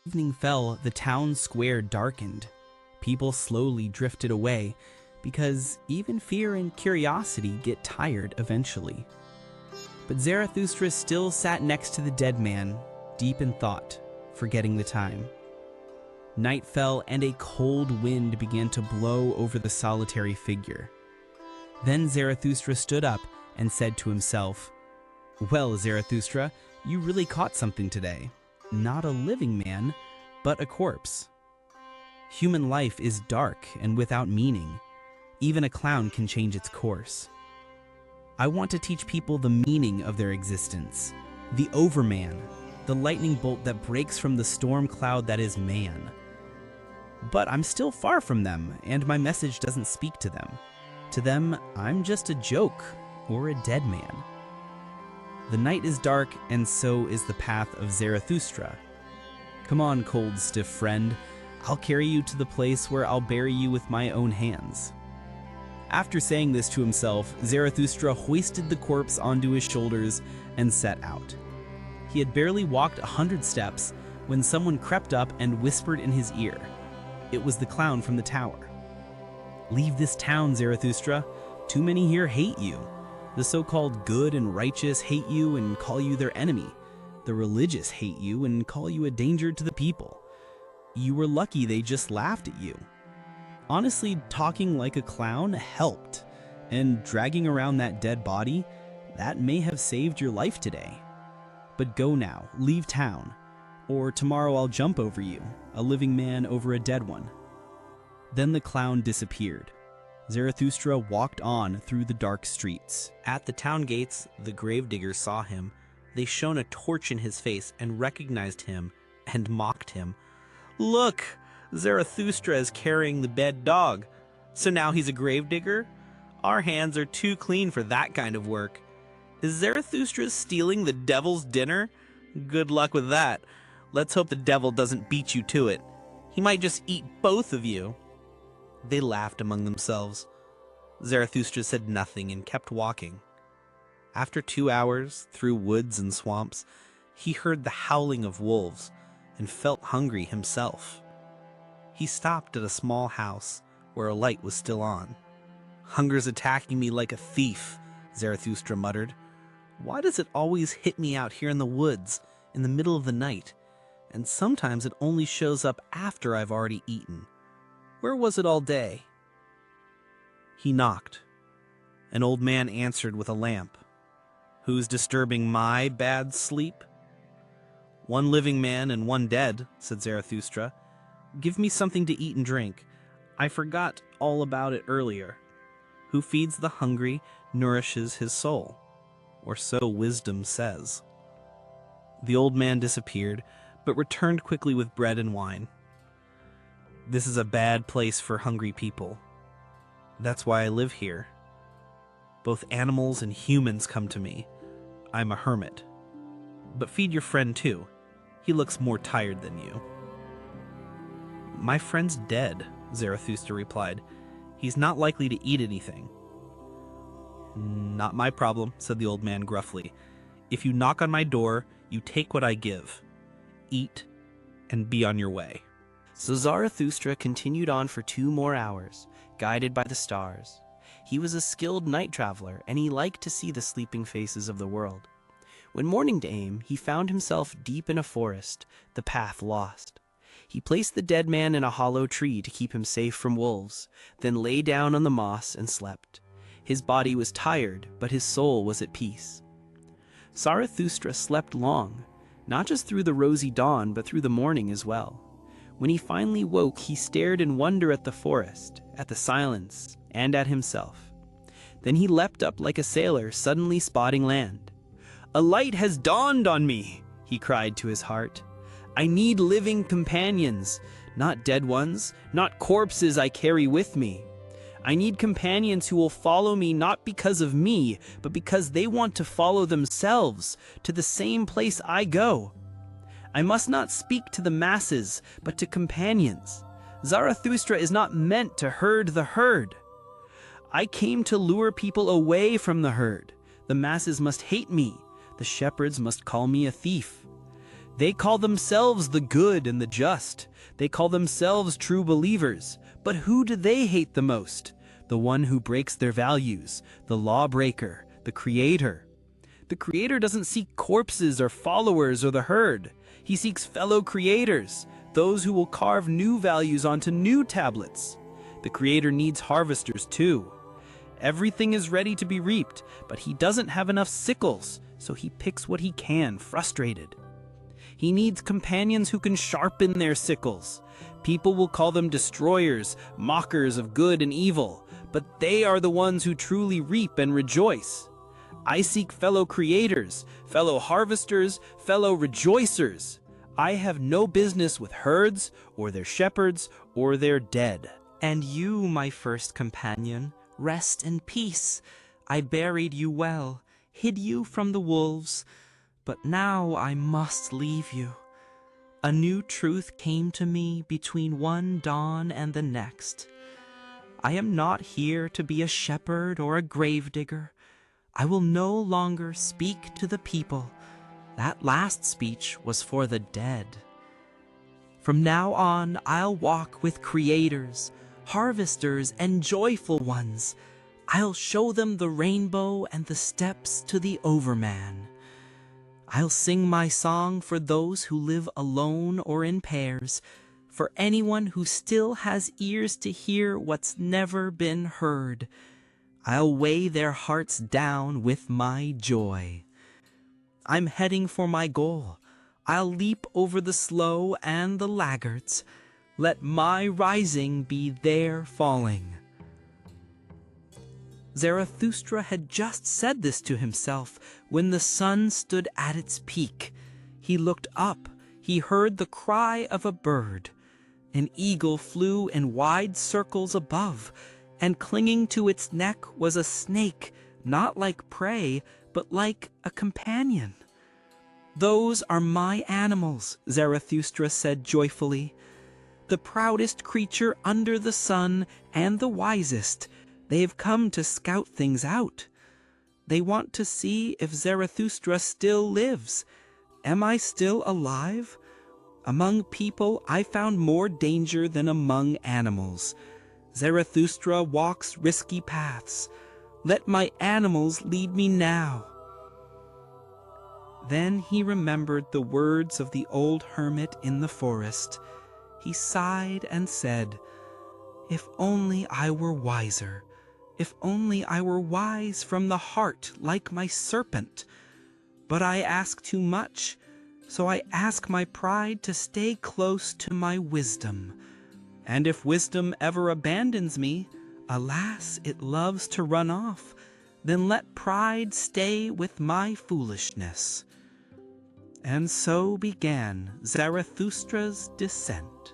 Evening fell, the town square darkened. People slowly drifted away, because even fear and curiosity get tired eventually. But Zarathustra still sat next to the dead man, deep in thought, forgetting the time. Night fell and a cold wind began to blow over the solitary figure. Then Zarathustra stood up and said to himself, "Well, Zarathustra, you really caught something today. Not a living man, but a corpse. Human life is dark and without meaning. Even a clown can change its course. I want to teach people the meaning of their existence, the overman, the lightning bolt that breaks from the storm cloud that is man. But I'm still far from them, and my message doesn't speak to them. To them, I'm just a joke or a dead man. The night is dark, and so is the path of Zarathustra. Come on, cold, stiff friend. I'll carry you to the place where I'll bury you with my own hands." After saying this to himself, Zarathustra hoisted the corpse onto his shoulders and set out. He had barely walked 100 steps when someone crept up and whispered in his ear. It was the clown from the tower. "Leave this town, Zarathustra. Too many here hate you. The so-called good and righteous hate you and call you their enemy. The religious hate you and call you a danger to the people. You were lucky they just laughed at you. Honestly, talking like a clown helped, and dragging around that dead body, that may have saved your life today. But go now, leave town, or tomorrow I'll jump over you, a living man over a dead one." Then the clown disappeared. Zarathustra walked on through the dark streets. At the town gates, the gravediggers saw him. They shone a torch in his face and recognized him and mocked him. "Look, Zarathustra is carrying the dead dog. So now he's a gravedigger? Our hands are too clean for that kind of work. Is Zarathustra stealing the devil's dinner? Good luck with that. Let's hope the devil doesn't beat you to it. He might just eat both of you." They laughed among themselves. Zarathustra said nothing and kept walking. After 2 hours, through woods and swamps, he heard the howling of wolves and felt hungry himself. He stopped at a small house where a light was still on. "Hunger's attacking me like a thief," Zarathustra muttered. "Why does it always hit me out here in the woods, in the middle of the night? And sometimes it only shows up after I've already eaten. Where was it all day?" He knocked. An old man answered with a lamp. "Who's disturbing my bad sleep?" "One living man and one dead," said Zarathustra. "Give me something to eat and drink. I forgot all about it earlier. Who feeds the hungry nourishes his soul, or so wisdom says." The old man disappeared, but returned quickly with bread and wine. "This is a bad place for hungry people. That's why I live here. Both animals and humans come to me. I'm a hermit. But feed your friend too. He looks more tired than you." "My friend's dead," Zarathustra replied. "He's not likely to eat anything." "Not my problem," said the old man gruffly. "If you knock on my door, you take what I give. Eat and be on your way." So Zarathustra continued on for 2 more hours, guided by the stars. He was a skilled night traveler, and he liked to see the sleeping faces of the world. When morning came, he found himself deep in a forest, the path lost. He placed the dead man in a hollow tree to keep him safe from wolves, then lay down on the moss and slept. His body was tired, but his soul was at peace. Zarathustra slept long, not just through the rosy dawn, but through the morning as well. When he finally woke, he stared in wonder at the forest, at the silence, and at himself. Then he leapt up like a sailor suddenly spotting land. "A light has dawned on me," he cried to his heart. "I need living companions, not dead ones, not corpses I carry with me. I need companions who will follow me not because of me, but because they want to follow themselves to the same place I go. I must not speak to the masses, but to companions. Zarathustra is not meant to herd the herd. I came to lure people away from the herd. The masses must hate me. The shepherds must call me a thief. They call themselves the good and the just. They call themselves true believers. But who do they hate the most? The one who breaks their values, the lawbreaker, the creator. The creator doesn't seek corpses or followers or the herd. He seeks fellow creators, those who will carve new values onto new tablets. The creator needs harvesters too. Everything is ready to be reaped, but he doesn't have enough sickles, so he picks what he can, frustrated. He needs companions who can sharpen their sickles. People will call them destroyers, mockers of good and evil, but they are the ones who truly reap and rejoice. I seek fellow creators, fellow harvesters, fellow rejoicers. I have no business with herds, or their shepherds, or their dead. And you, my first companion, rest in peace. I buried you well, hid you from the wolves, but now I must leave you. A new truth came to me between one dawn and the next. I am not here to be a shepherd or a gravedigger. I will no longer speak to the people. That last speech was for the dead. From now on, I'll walk with creators, harvesters, and joyful ones. I'll show them the rainbow and the steps to the overman. I'll sing my song for those who live alone or in pairs, for anyone who still has ears to hear what's never been heard. I'll weigh their hearts down with my joy. I'm heading for my goal. I'll leap over the slow and the laggards. Let my rising be their falling. Zarathustra had just said this to himself when the sun stood at its peak. He looked up. He heard the cry of a bird. An eagle flew in wide circles above, and clinging to its neck was a snake, not like prey, but like a companion. Those are my animals, Zarathustra said joyfully. The proudest creature under the sun and the wisest. They have come to scout things out. They want to see if Zarathustra still lives. Am I still alive? Among people, I found more danger than among animals. Zarathustra walks risky paths. Let my animals lead me now. Then he remembered the words of the old hermit in the forest. He sighed and said, "If only I were wiser. If only I were wise from the heart like my serpent. But I ask too much, so I ask my pride to stay close to my wisdom. And if wisdom ever abandons me, alas, it loves to run off, then let pride stay with my foolishness." And so began Zarathustra's descent.